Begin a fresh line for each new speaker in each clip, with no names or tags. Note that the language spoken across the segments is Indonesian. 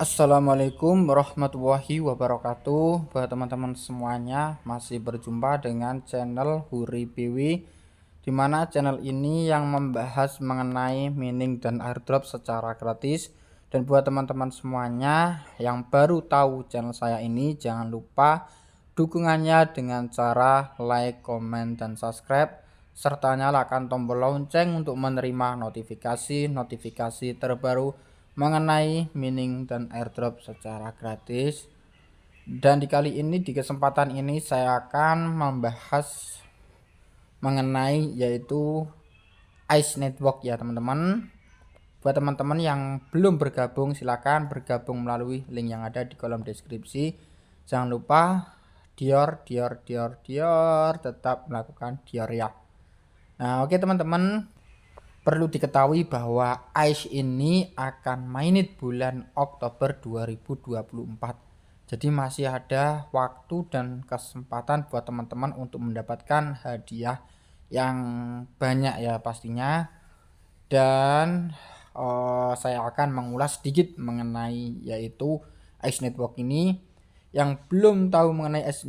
Assalamualaikum warahmatullahi wabarakatuh. Buat teman-teman semuanya, masih berjumpa dengan channel Huri PW, dimana channel ini yang membahas mengenai mining dan airdrop secara gratis. Dan buat teman-teman semuanya yang baru tahu channel saya ini, jangan lupa dukungannya dengan cara like, komen, dan subscribe, serta nyalakan tombol lonceng untuk menerima notifikasi terbaru mengenai mining dan airdrop secara gratis. Dan di kali ini, di kesempatan ini, saya akan membahas mengenai yaitu Ice Network ya teman-teman. Buat teman-teman yang belum bergabung, silakan bergabung melalui link yang ada di kolom deskripsi. Jangan lupa Dior tetap melakukan Dior ya. Nah, oke teman-teman, perlu diketahui bahwa Ice ini akan mainit bulan Oktober 2024. Jadi masih ada waktu dan kesempatan buat teman-teman untuk mendapatkan hadiah yang banyak ya pastinya. Dan saya akan mengulas sedikit mengenai yaitu Ice Network ini. Yang belum tahu mengenai Ice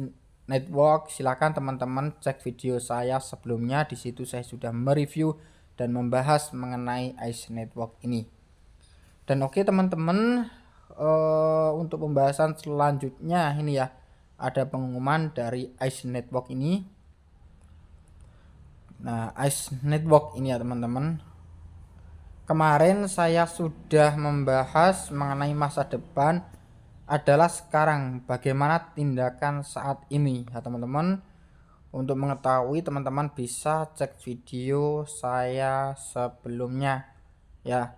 Network, silakan teman-teman cek video saya sebelumnya. Di situ saya sudah mereview dan membahas mengenai Ice Network ini. Dan oke teman-teman, untuk pembahasan selanjutnya ini ya, ada pengumuman dari Ice Network ini. Nah, Ice Network ini ya teman-teman, kemarin saya sudah membahas mengenai masa depan adalah sekarang, bagaimana tindakan saat ini ya teman-teman. Untuk mengetahui, teman-teman bisa cek video saya sebelumnya ya,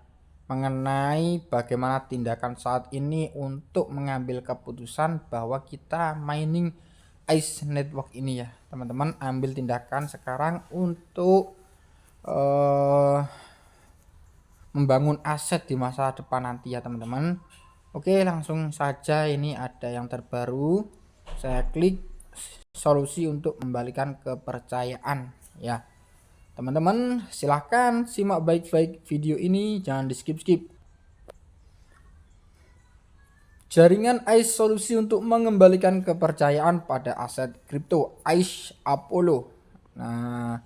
mengenai bagaimana tindakan saat ini untuk mengambil keputusan bahwa kita mining Ice Network ini ya teman-teman. Ambil tindakan sekarang untuk membangun aset di masa depan nanti ya teman-teman. Oke, langsung saja, ini ada yang terbaru. Saya klik solusi untuk membalikan kepercayaan ya teman-teman. Silahkan simak baik-baik video ini, jangan di skip-skip. Jaringan Ice, solusi untuk mengembalikan kepercayaan pada aset kripto. Ice Apollo. Nah,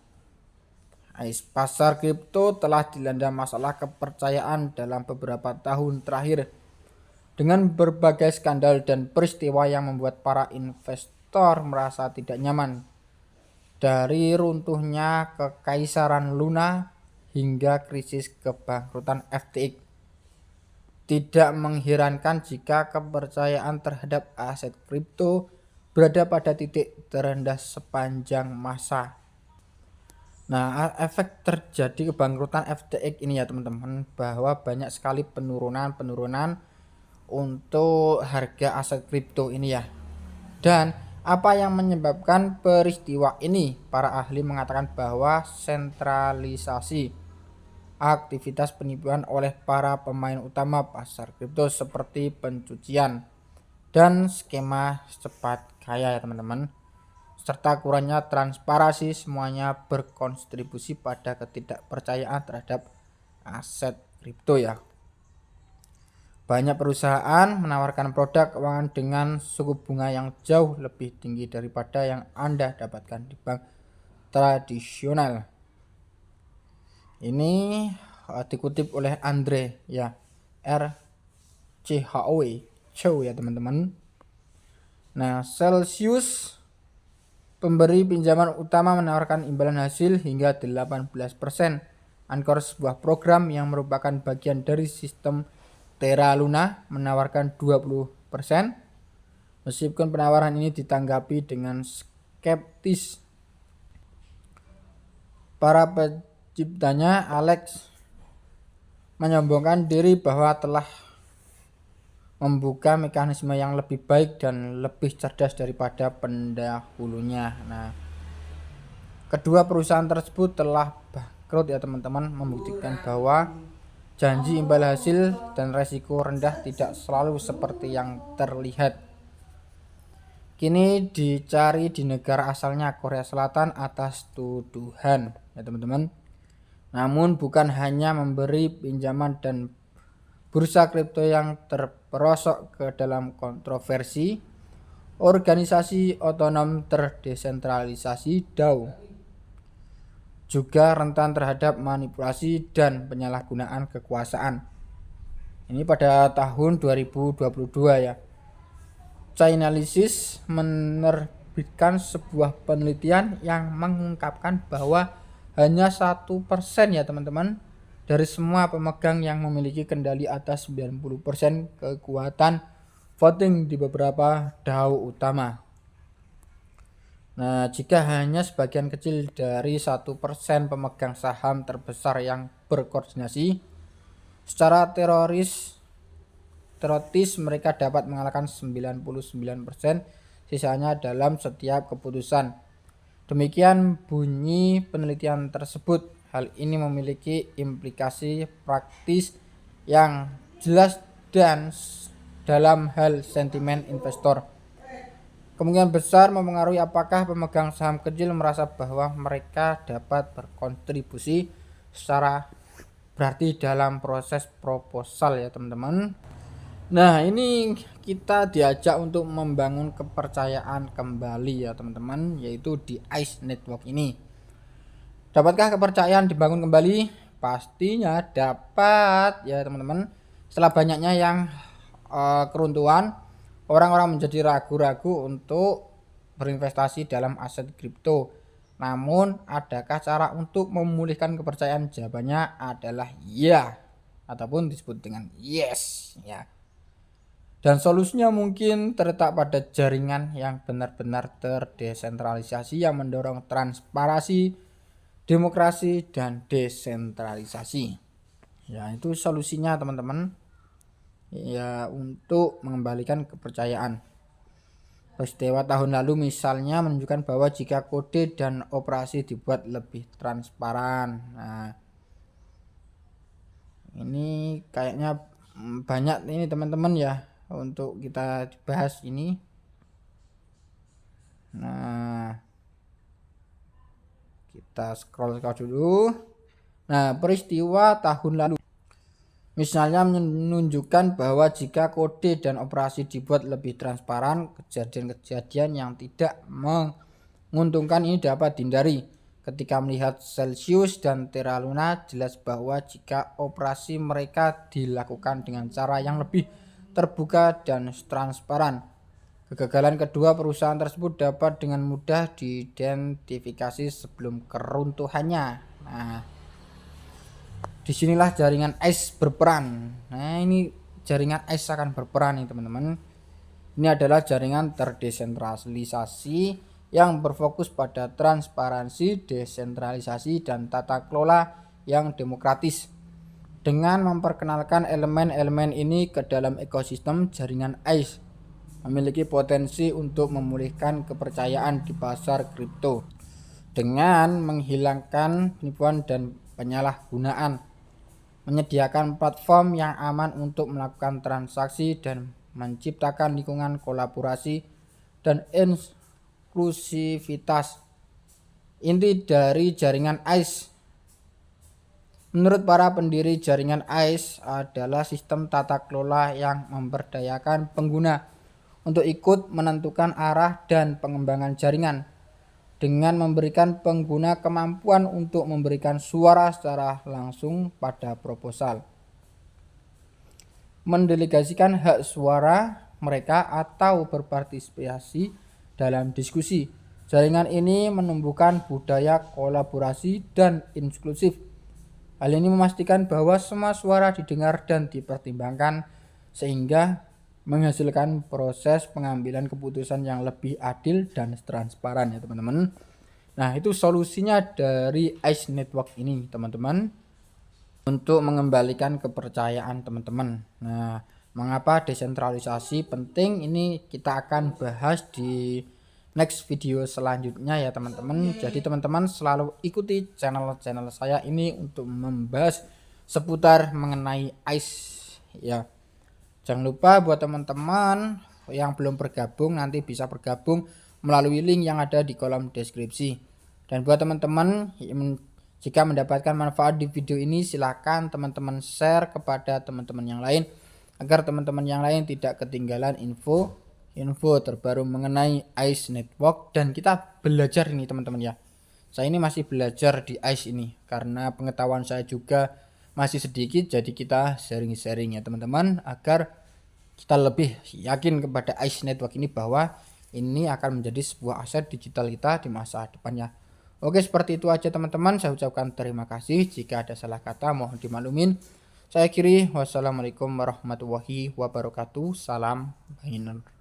Ice, pasar kripto telah dilanda masalah kepercayaan dalam beberapa tahun terakhir dengan berbagai skandal dan peristiwa yang membuat para investor merasa tidak nyaman. Dari runtuhnya kekaisaran Luna hingga krisis kebangkrutan FTX, tidak mengherankan jika kepercayaan terhadap aset kripto berada pada titik terendah sepanjang masa. Nah, efek terjadi kebangkrutan FTX ini ya teman-teman, bahwa banyak sekali penurunan untuk harga aset kripto ini ya. Dan apa yang menyebabkan peristiwa ini? Para ahli mengatakan bahwa sentralisasi aktivitas penipuan oleh para pemain utama pasar kripto seperti pencucian dan skema cepat kaya ya teman-teman, serta kurangnya transparansi, semuanya berkontribusi pada ketidakpercayaan terhadap aset kripto ya. Banyak perusahaan menawarkan produk keuangan dengan suku bunga yang jauh lebih tinggi daripada yang Anda dapatkan di bank tradisional. Ini dikutip oleh Andre ya, Chow ya teman-teman. Nah, Celsius, pemberi pinjaman utama, menawarkan imbalan hasil hingga 18%. Anchor, sebuah program yang merupakan bagian dari sistem Terra Luna, menawarkan 20%. Meskipun penawaran ini ditanggapi dengan skeptis, para penciptanya, Alex, menyombongkan diri bahwa telah membuka mekanisme yang lebih baik dan lebih cerdas daripada pendahulunya. Nah, kedua perusahaan tersebut telah bangkrut ya teman-teman, membuktikan bahwa janji imbal hasil dan resiko rendah tidak selalu seperti yang terlihat. Kini dicari di negara asalnya, Korea Selatan, atas tuduhan ya teman-teman. Namun bukan hanya memberi pinjaman dan bursa kripto yang terperosok ke dalam kontroversi, organisasi otonom terdesentralisasi DAO juga rentan terhadap manipulasi dan penyalahgunaan kekuasaan. Ini pada tahun 2022 ya. Chainalysis menerbitkan sebuah penelitian yang mengungkapkan bahwa hanya 1% ya teman-teman dari semua pemegang yang memiliki kendali atas 90% kekuatan voting di beberapa DAO utama. Nah, jika hanya sebagian kecil dari 1% pemegang saham terbesar yang berkoordinasi secara teroris mereka dapat mengalahkan 99% sisanya dalam setiap keputusan. Demikian bunyi penelitian tersebut. Hal ini memiliki implikasi praktis yang jelas dan dalam hal sentimen investor. Kemungkinan besar mempengaruhi apakah pemegang saham kecil merasa bahwa mereka dapat berkontribusi secara berarti dalam proses proposal ya teman-teman. Nah, ini kita diajak untuk membangun kepercayaan kembali ya teman-teman, yaitu di ICE Network ini. Dapatkah kepercayaan dibangun kembali? Pastinya dapat ya teman-teman. Setelah banyaknya yang keruntuhan, orang-orang menjadi ragu-ragu untuk berinvestasi dalam aset kripto. Namun, adakah cara untuk memulihkan kepercayaan? Jawabannya adalah ya, ataupun disebut dengan yes ya. Dan solusinya mungkin terletak pada jaringan yang benar-benar terdesentralisasi yang mendorong transparansi, demokrasi, dan desentralisasi. Ya, itu solusinya teman-teman. Ya, untuk mengembalikan kepercayaan. Peristiwa tahun lalu misalnya menunjukkan bahwa jika kode dan operasi dibuat lebih transparan. Nah, ini kayaknya banyak ini teman-teman ya untuk kita bahas ini. Nah, kita scroll dulu. Nah, peristiwa tahun lalu misalnya menunjukkan bahwa jika kode dan operasi dibuat lebih transparan, kejadian-kejadian yang tidak menguntungkan ini dapat dihindari. Ketika melihat Celsius dan Terra Luna, jelas bahwa jika operasi mereka dilakukan dengan cara yang lebih terbuka dan transparan, kegagalan kedua perusahaan tersebut dapat dengan mudah diidentifikasi sebelum keruntuhannya. Nah, disinilah jaringan ICE berperan. Nah, ini jaringan ICE akan berperan nih teman-teman. Ini adalah jaringan terdesentralisasi yang berfokus pada transparansi, desentralisasi, dan tata kelola yang demokratis. Dengan memperkenalkan elemen-elemen ini ke dalam ekosistem, jaringan ICE memiliki potensi untuk memulihkan kepercayaan di pasar kripto dengan menghilangkan penipuan dan penyalahgunaan, menyediakan platform yang aman untuk melakukan transaksi, dan menciptakan lingkungan kolaborasi dan inklusivitas. Inti dari jaringan ICE menurut para pendiri jaringan ICE adalah sistem tata kelola yang memberdayakan pengguna untuk ikut menentukan arah dan pengembangan jaringan dengan memberikan pengguna kemampuan untuk memberikan suara secara langsung pada proposal, mendelegasikan hak suara mereka atau berpartisipasi dalam diskusi. Jaringan ini menumbuhkan budaya kolaborasi dan inklusif. Hal ini memastikan bahwa semua suara didengar dan dipertimbangkan sehingga menghasilkan proses pengambilan keputusan yang lebih adil dan transparan ya teman-teman. Nah, itu solusinya dari ICE Network ini teman-teman untuk mengembalikan kepercayaan teman-teman. Nah, mengapa desentralisasi penting, ini kita akan bahas di next video selanjutnya ya teman-teman. Jadi teman-teman selalu ikuti channel saya ini untuk membahas seputar mengenai ICE ya. Jangan lupa buat teman-teman yang belum bergabung nanti bisa bergabung melalui link yang ada di kolom deskripsi. Dan buat teman-teman Jika mendapatkan manfaat di video ini, silakan teman-teman share kepada teman-teman yang lain agar teman-teman yang lain tidak ketinggalan info terbaru mengenai ICE Network. Dan kita belajar ini teman-teman ya. Saya ini masih belajar di ICE ini karena pengetahuan saya juga masih sedikit, jadi kita sharing-sharing ya teman-teman agar kita lebih yakin kepada ICE Network ini bahwa ini akan menjadi sebuah aset digital kita di masa depannya. Oke, seperti itu aja teman-teman. Saya ucapkan terima kasih. Jika ada salah kata mohon dimaklumin. Saya akhiri. Wassalamualaikum warahmatullahi wabarakatuh. Salam Bainer.